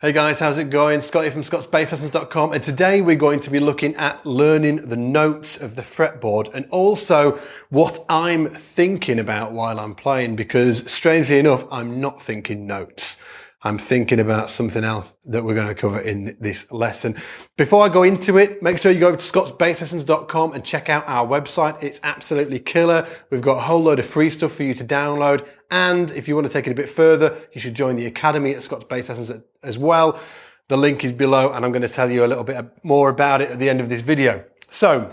Hey guys, how's it going? Scotty from scotsbasslessons.com, and today we're going to be looking at learning the notes of the fretboard and also what I'm thinking about while I'm playing, because strangely enough, I'm not thinking notes. I'm thinking about something else that we're going to cover in this lesson. Before I go into it, make sure you go over to scotsbasslessons.com and check out our website. It's absolutely killer. We've got a whole load of free stuff for you to download. And if you want to take it a bit further, you should join the Academy at Scots Bass Lessons as well. The link is below, and I'm going to tell you a little bit more about it at the end of this video. So,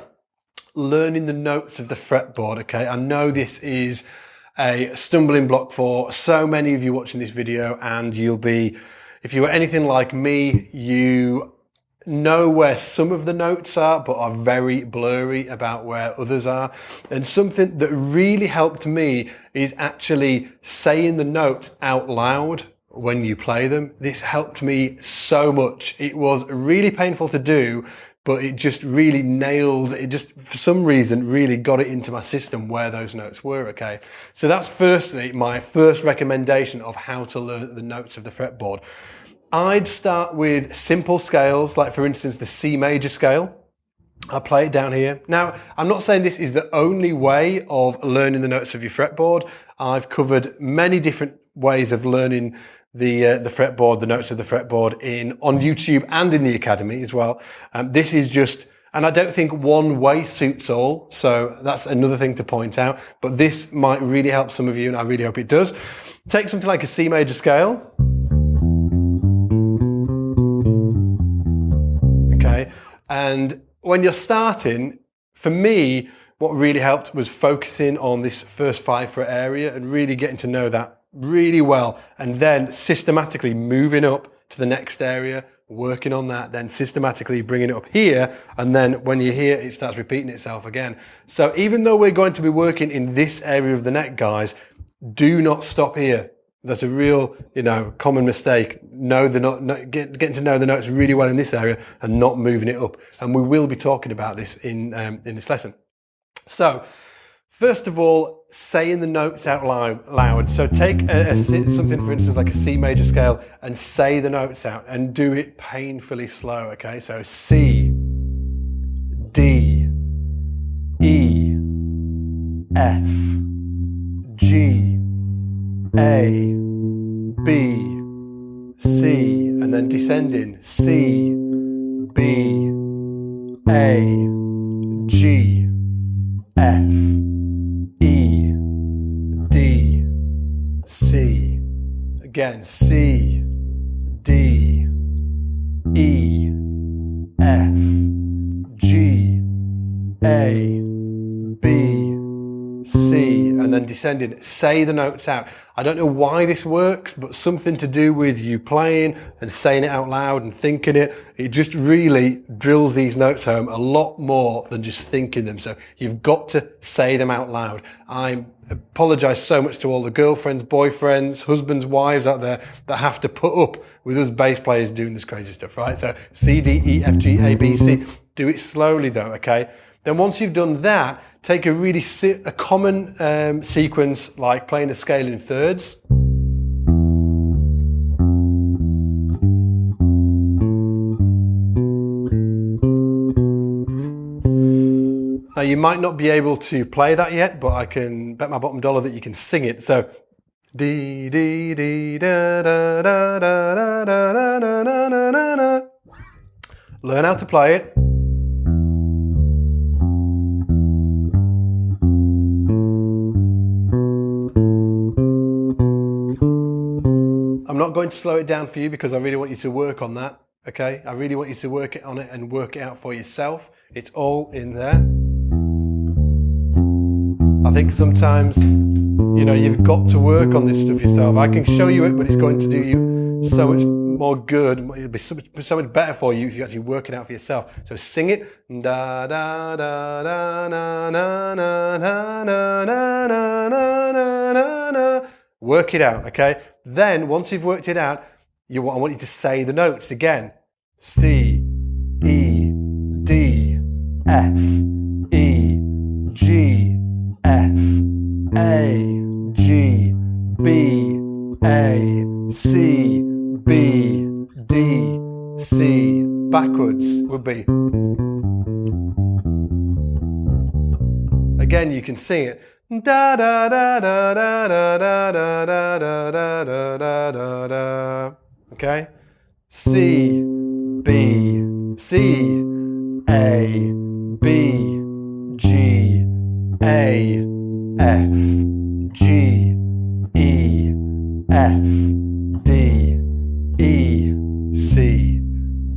learning the notes of the fretboard, okay? I know this is a stumbling block for so many of you watching this video, and you'll be, if you are anything like me, you know where some of the notes are, but are very blurry about where others are. And something that really helped me is actually saying the notes out loud when you play them. This helped me so much. It was really painful to do, but it just really nailed, it just, for some reason, really got it into my system where those notes were, okay? So that's firstly, my first recommendation of how to learn the notes of the fretboard. I'd start with simple scales, like for instance, the C major scale. I'll play it down here. Now, I'm not saying this is the only way of learning the notes of your fretboard. I've covered many different ways of learning the fretboard, the notes of the fretboard on YouTube and in the Academy as well. This is just, and I don't think one way suits all. So that's another thing to point out, but this might really help some of you, and I really hope it does. Take something like a C major scale. Okay. And when you're starting, for me, what really helped was focusing on this first 5 fret area and really getting to know that really well, and then systematically moving up to the next area, working on that, then systematically bringing it up here, and then when you're here, it starts repeating itself again. So even though we're going to be working in this area of the neck, guys, do not stop here. That's a real, common mistake. Getting to know the notes really well in this area and not moving it up. And we will be talking about this in this lesson. So, first of all, saying the notes out loud. So take something, for instance, like a C major scale, and say the notes out and do it painfully slow, okay? So C, D, E, F, G, A, B, C, and then descending. C, B, A, G, F, E, D, C. Again, C, D, E, F, G, A, B, C, and then descending. Say the notes out. I don't know why this works, but something to do with you playing and saying it out loud and thinking it. It just really drills these notes home a lot more than just thinking them. So you've got to say them out loud. I apologize so much to all the girlfriends, boyfriends, husbands, wives out there that have to put up with us bass players doing this crazy stuff, right? So C, D, E, F, G, A, B, C. Do it slowly though, okay? Then once you've done that, take a common sequence like playing a scale in thirds. Now you might not be able to play that yet, but I can bet my bottom dollar that you can sing it. So, dee dee dee da da da da da da da da da da. Learn how to play it. I'm not going to slow it down for you because I really want you to work on that, okay? I really want you to work on it and work it out for yourself. It's all in there. I think sometimes, you've got to work on this stuff yourself. I can show you it, but it's going to do you so much more good. It'll be so much better for you if you actually work it out for yourself. So sing it. Da da da da na na na na na na na na na. Work it out, okay? Then, once you've worked it out, I want you to say the notes again. C, E, D, F, E, G, F, A, G, B, A, C, B, D, C. Backwards would be. Again, you can sing it. Da da da da da da da da da da da da da da. Okay? C, B, C, A, B, G, A, F, G, E, F, D, E, C,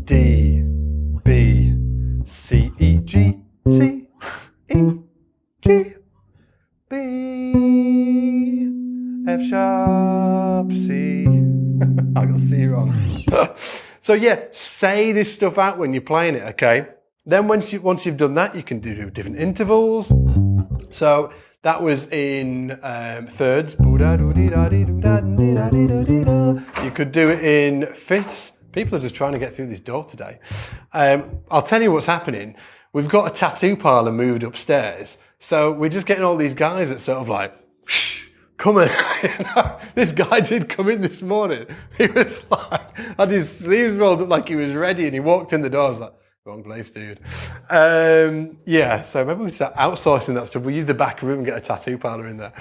D, B, C, E, G, C, E, G, B, F sharp, C. I got C wrong. So yeah, say this stuff out when you're playing it, okay? Then once you've done that, you can do different intervals. So that was in thirds. You could do it in fifths. People are just trying to get through this door today. I'll tell you what's happening. We've got a tattoo parlour moved upstairs. So we're just getting all these guys that sort of like, come in. This guy did come in this morning. He was like, had his sleeves rolled up like he was ready, and he walked in the door. I was like, wrong place, dude. Yeah, so maybe we start outsourcing that stuff. We use the back room and get a tattoo parlour in there.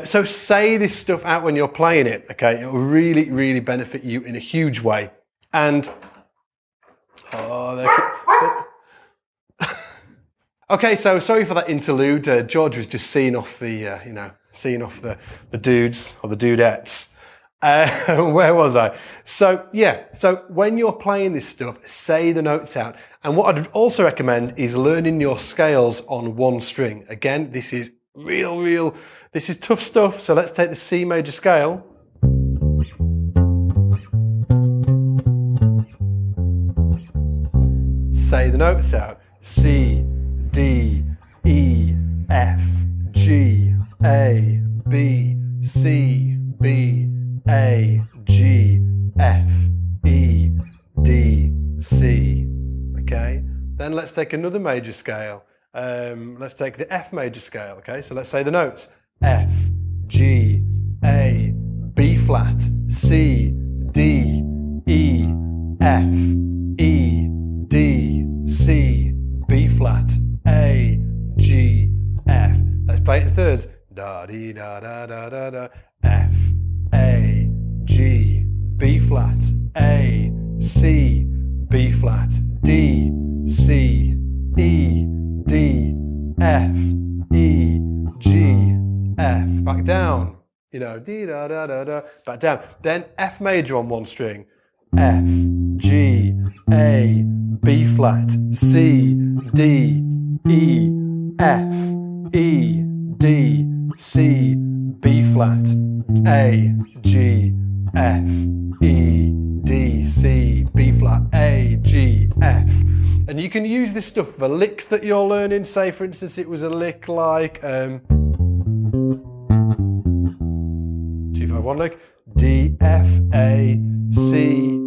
So say this stuff out when you're playing it, okay? It will really, really benefit you in a huge way. And, okay, so sorry for that interlude. George was just seeing off the, seeing off the dudes or the dudettes. Where was I? So yeah, so when you're playing this stuff, say the notes out. And what I'd also recommend is learning your scales on one string. Again, this is this is tough stuff. So let's take the C major scale. Say the notes out. C, D, E, F, G, A, B, C, B, A, G, F, E, D, C. Okay? Then let's take another major scale. Let's take the F major scale. Okay? So let's say the notes. F, G, A, B flat, C, D, E, F, E, D, C, B flat, A, G, F. Let's play it in thirds. Da dee da da da da da. F, A, G, B flat, A, C, B flat, D, C, E, D, F, E, G, F. Back down. D da da da da. Back down. Then F major on one string. F, G, A, B flat, C, D, E, F, E, D, C, B flat, A, G, F, E, D, C, B flat, A, G, F. And you can use this stuff for licks that you're learning. Say, for instance, it was a lick like 2-5-1 lick, D, F, A, C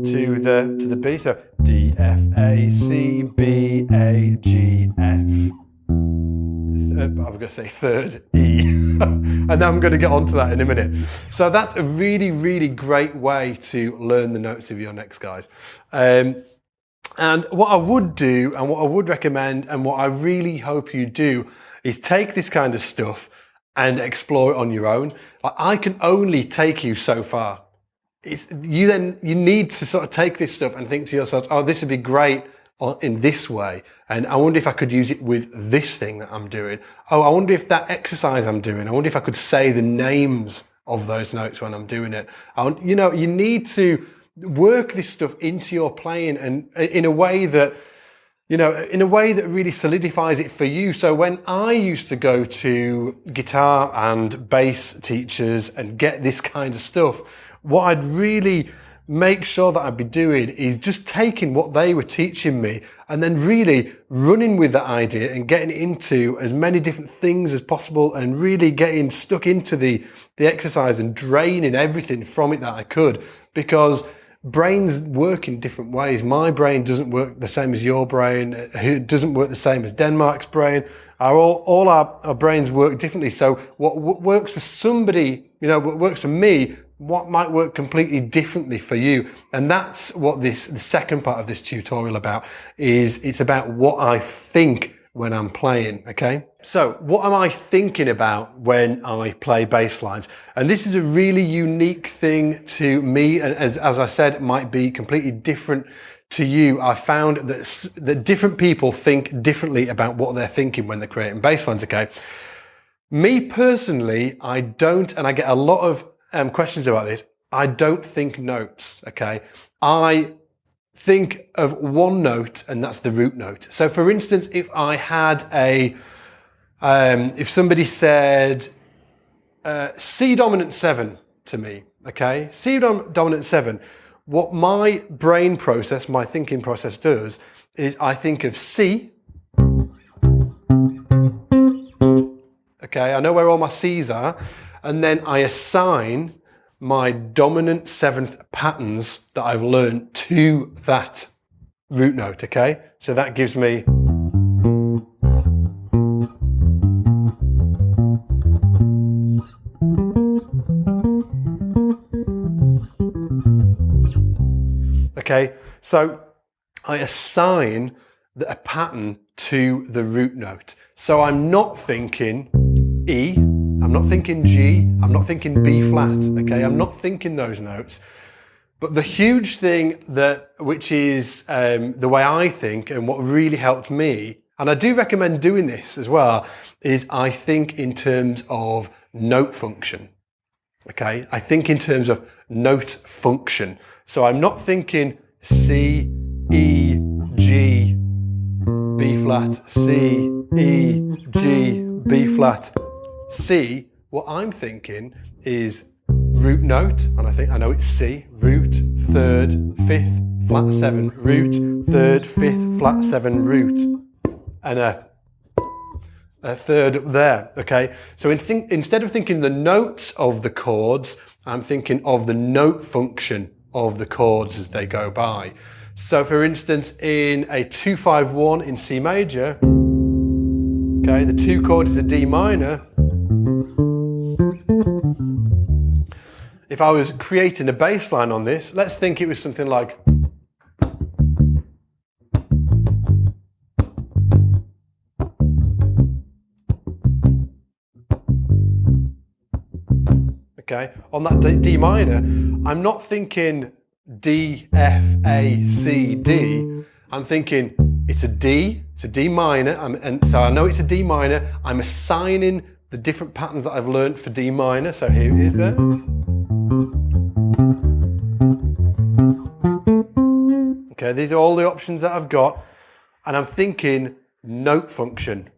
to the B. So D, F, A, C, B, A, G, F. I'm going to say third E. And then I'm going to get onto that in a minute. So that's a really, really great way to learn the notes of your necks, guys. And what I would do, and what I would recommend, and what I really hope you do, is take this kind of stuff and explore it on your own. I can only take you so far. You need to sort of take this stuff and think to yourself, oh, this would be great in this way. And I wonder if I could use it with this thing that I'm doing. Oh, I wonder if that exercise I'm doing, I wonder if I could say the names of those notes when I'm doing it. You need to work this stuff into your playing, and in a way that really solidifies it for you. So when I used to go to guitar and bass teachers and get this kind of stuff, what I'd really make sure that I'd be doing is just taking what they were teaching me and then really running with that idea and getting into as many different things as possible and really getting stuck into the exercise and draining everything from it that I could, because brains work in different ways. My brain doesn't work the same as your brain. It doesn't work the same as Denmark's brain. All our brains work differently. So what works for somebody, what works for me what might work completely differently for you. And that's what the second part of this tutorial about is. It's about what I think when I'm playing, okay? So what am I thinking about when I play bass lines? And this is a really unique thing to me, and as I said, it might be completely different to you. I found that different people think differently about what they're thinking when they're creating bass lines, okay? Me personally, I don't, and I get a lot of questions about this, I don't think notes, okay? I think of one note, and that's the root note. So for instance, if I had if somebody said C dominant 7 to me, okay? C dominant 7, what my brain process, my thinking process does is I think of C. Okay, I know where all my C's are, and then I assign my dominant 7th patterns that I've learned to that root note, okay? So that gives me okay, so I assign a pattern to the root note. So I'm not thinking E, I'm not thinking G, I'm not thinking B flat, okay? I'm not thinking those notes. But the huge thing which is the way I think and what really helped me, and I do recommend doing this as well, is I think in terms of note function, okay? I think in terms of note function. So I'm not thinking C, E, G, B flat, C, E, G, B flat, C. What I'm thinking is root note, and I know it's C, root, 3rd, 5th, flat 7, root, 3rd, 5th, flat 7, root, and a 3rd up there, okay? So instead of thinking the notes of the chords, I'm thinking of the note function of the chords as they go by. So for instance, in a 2-5-1 in C major, okay, the 2 chord is a D minor. If I was creating a bass line on this, let's think it was something like okay, on that D minor, I'm not thinking D, F, A, C, D. I'm thinking it's a D minor, and so I know it's a D minor. I'm assigning the different patterns that I've learned for D minor. So here it is there. Okay, these are all the options that I've got, and I'm thinking note function.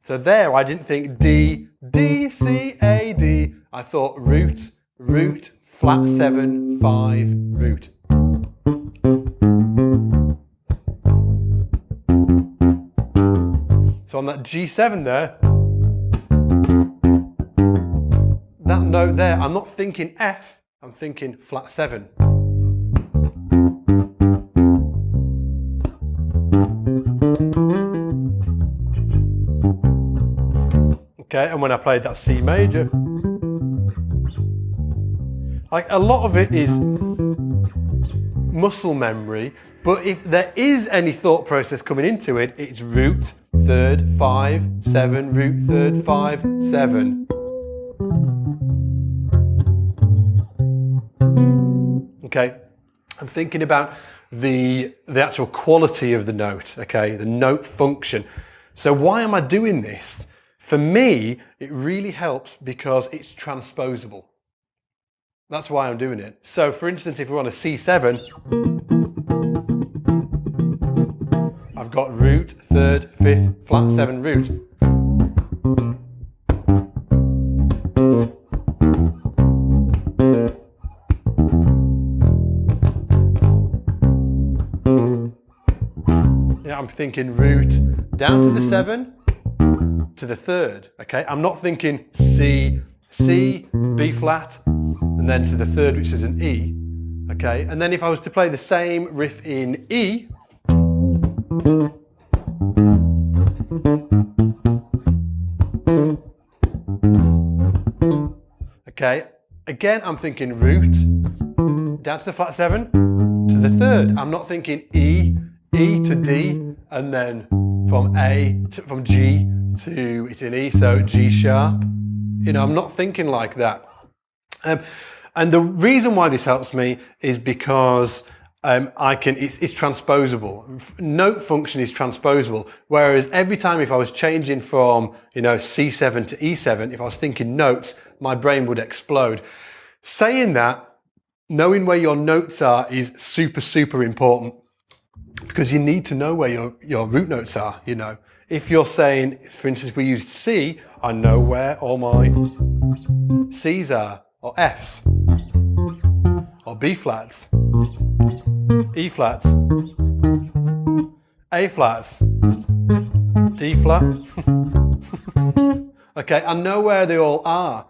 So there, I didn't think D, D, C, A, D. I thought root, root, flat 7, 5, root. So on that G7 there, that note there, I'm not thinking F, I'm thinking flat 7. Okay, and when I played that C major, like a lot of it is muscle memory, but if there is any thought process coming into it, it's root, 3rd, 5, 7, root, 3rd, 5, 7. Okay, I'm thinking about the actual quality of the note, okay, the note function. So why am I doing this? For me, it really helps because it's transposable. That's why I'm doing it. So for instance, if we're on a C7, I've got root, 3rd, 5th, flat 7, root. Yeah, I'm thinking root down to the 7 to the 3rd, okay? I'm not thinking C, C, B flat, and then to the 3rd, which is an E, okay? And then if I was to play the same riff in E, Okay, again, I'm thinking root, down to the flat 7, to the 3rd. I'm not thinking E to D, and then from G to, it's an E, so G sharp. You know, I'm not thinking like that. And the reason why this helps me is because it's transposable. Note function is transposable. Whereas every time if I was changing from, you know, C7 to E7, if I was thinking notes, my brain would explode. Saying that, knowing where your notes are is super, super important, because you need to know where your root notes are, you know. If you're saying, for instance, we used C, I know where all my C's are, or F's, or B flats, E flats, A flats, D flat. Okay, I know where they all are.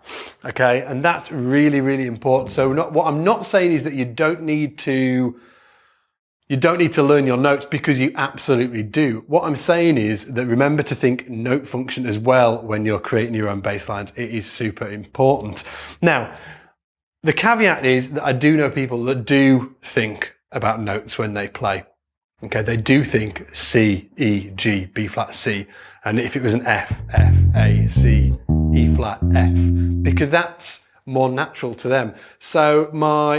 Okay, and that's really, really important. So what I'm not saying is that you don't need to learn your notes, because you absolutely do. What I'm saying is that remember to think note function as well when you're creating your own bass lines. It is super important. Now, the caveat is that I do know people that do think about notes when they play. Okay, they do think C, E, G, B flat, C. And if it was an F, F, A, C, E flat, F, because that's more natural to them. So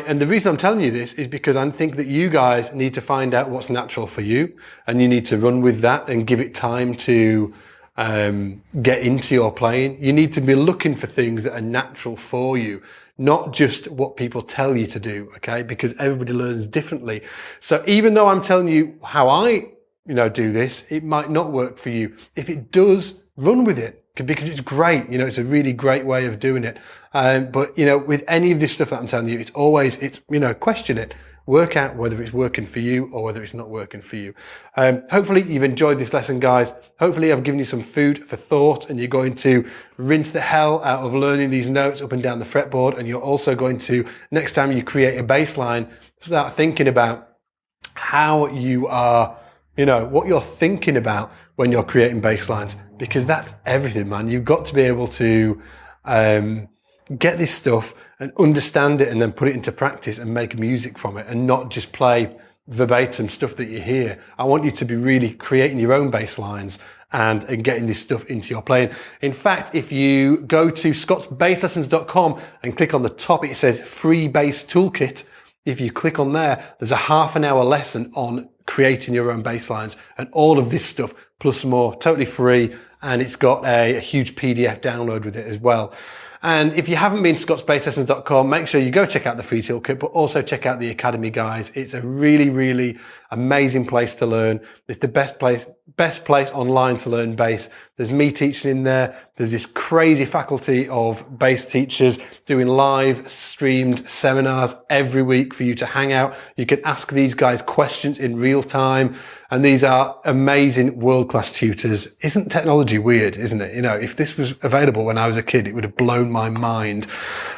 and the reason I'm telling you this is because I think that you guys need to find out what's natural for you, and you need to run with that and give it time to get into your playing. You need to be looking for things that are natural for you, not just what people tell you to do, okay? Because everybody learns differently. So even though I'm telling you how I, do this, it might not work for you. If it does, run with it, because it's great. It's a really great way of doing it. But with any of this stuff that I'm telling you, it's question it. Work out whether it's working for you or whether it's not working for you. Hopefully you've enjoyed this lesson, guys. Hopefully I've given you some food for thought, and you're going to rinse the hell out of learning these notes up and down the fretboard. And you're also going to, next time you create a bass line, start thinking about how you are, what you're thinking about when you're creating bass lines, because that's everything, man. You've got to be able to get this stuff and understand it, and then put it into practice and make music from it, and not just play verbatim stuff that you hear. I want you to be really creating your own bass lines and getting this stuff into your playing. In fact, if you go to scottsbasslessons.com and click on the top, it says free bass toolkit. If you click on there, there's a half-an-hour lesson on creating your own bass lines, and all of this stuff plus more, totally free. And it's got a huge PDF download with it as well. And if you haven't been to scottsbasslessons.com, make sure you go check out the free toolkit, but also check out the Academy, guys. It's a really, really amazing place to learn. It's the best place online to learn bass. There's me teaching in there. There's this crazy faculty of bass teachers doing live streamed seminars every week for you to hang out. You can ask these guys questions in real time. And these are amazing world-class tutors. Isn't technology weird, isn't it? If this was available when I was a kid, it would have blown my mind.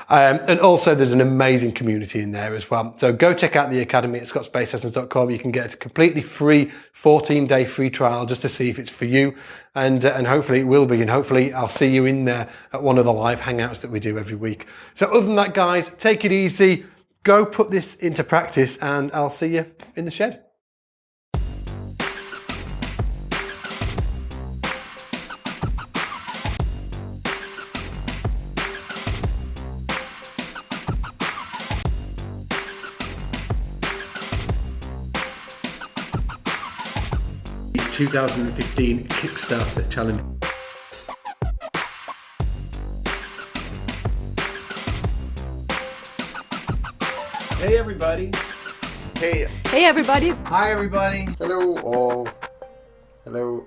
And also there's an amazing community in there as well. So go check out the Academy at scottsbasslessons.com. You can get a completely free 14-day free trial just to see if it's for you. And hopefully it will be. And hopefully I'll see you in there at one of the live hangouts that we do every week. So other than that, guys, take it easy. Go put this into practice, and I'll see you in the shed. The 2015 Kickstarter challenge. Hey everybody. Hey. Hey everybody. Hi everybody. Hello all. Hello.